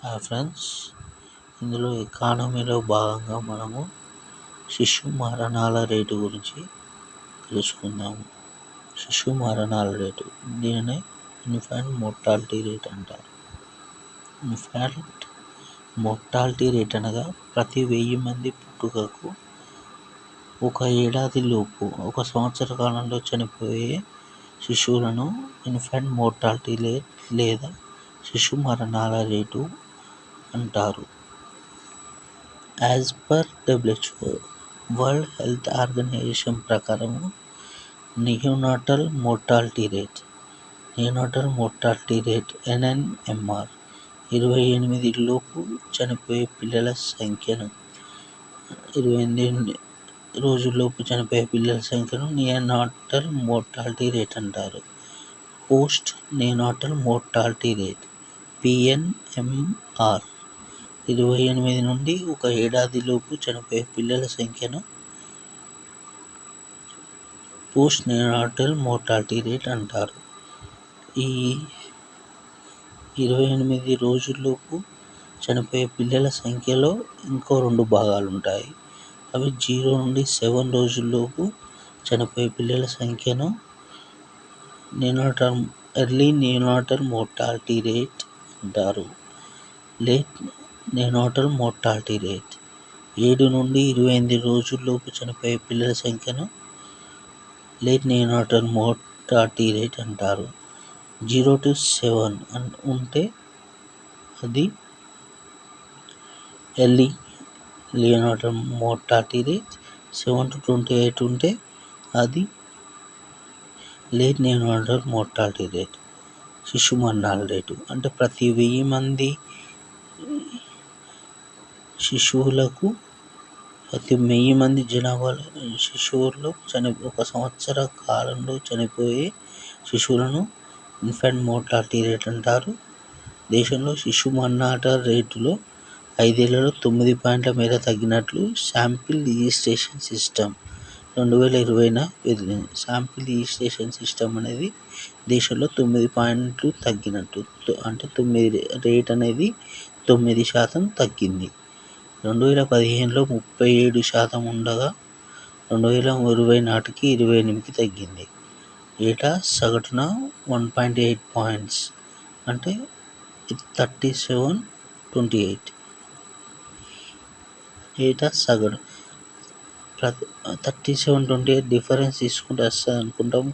Friends, ఇందులో ఎకానమీలో భాగంగా మనము శిశు మరణాల రేటు గురించి తెలుసుకుందాము. శిశు మరణాల రేటు, దీనినే ఇన్ఫాంట్ మోర్టాలిటీ రేట్ అంటారు. ఇన్ఫాంట్ మోర్టాలిటీ రేట్ అనగా ప్రతి 1000 మంది పుట్టుకకు ఒక ఏడాదిలోపు, ఒక సంవత్సర కాలంలో చనిపోయే శిశువులను ఇన్ఫాంట్ మోర్టాలిటీ రేట్ లేదా శిశు మరణాల రేటు అంటారు. As per WHO world health organization ప్రకారం నియోనాటల్ మోర్టాలిటీ రేట్ NNMR 28 లోపు చనిపోయే పిల్లల సంఖ్యను 28 రోజుల్లోపు చనిపోయే పిల్లల సంఖ్యను నియోనాటల్ మోర్టాలిటీ రేట్ అంటారు. Post neonatal mortality rate PNMR 28 నుండి ఒక ఏడాదిలోపు చనిపోయే పిల్లల సంఖ్యను పోస్ట్ నియోనాటల్ మోర్టాలిటీ రేట్ అంటారు. ఈ 28 రోజుల్లోపు చనిపోయే పిల్లల సంఖ్యలో ఇంకో 2 భాగాలు ఉంటాయి. అవి 0 నుండి 7 రోజుల్లోపు చనిపోయే పిల్లల సంఖ్యను ఎర్లీ నియోనాటల్ మోర్టాలిటీ రేట్ అంటారు. లేట్ నియోనాటల్ మోర్టాలిటీ రేట్ 7 నుండి 28 రోజుల్లోపు చనిపోయే పిల్లల సంఖ్యను లేట్ నియోనాటల్ మోర్టాలిటీ రేట్ అంటారు. 0 to 7 ఉంటే అది early neonatal mortality rate. 7 to 28 ఉంటే అది లేట్ నియోనాటల్ మోర్టాలిటీ రేట్. శిశు మరణాల రేటు అంటే ప్రతి 1000 మంది శిశువులకు, ప్రతి 1000 మంది జనాభాలో శిశువుల్లో ఒక సంవత్సర కాలంలో చనిపోయే శిశువులను ఇన్ఫాంట్ మోర్టాలిటీ రేట్ అంటారు. దేశంలో శిశు మరణాల రేటులో 5 ఏళ్లలో 9 పాయింట్ల మేర తగ్గినట్లు శాంపిల్ రిజిస్ట్రేషన్ సిస్టమ్ 2020న వెల్లడించింది. శాంపిల్ రిజిస్ట్రేషన్ సిస్టమ్ అనేది దేశంలో 9 పాయింట్లు తగ్గినట్టు, అంటే 9 రేట్ అనేది 9% తగ్గింది. 2015లో 37% ఉండగా 2020 నాటికి 28కి తగ్గింది. ఏటా సగటున 1.8 పాయింట్స్, అంటే 37-28 ఏటా సగటు 37-28 డిఫరెన్స్ తీసుకుంటే వస్తుంది అనుకుంటాం.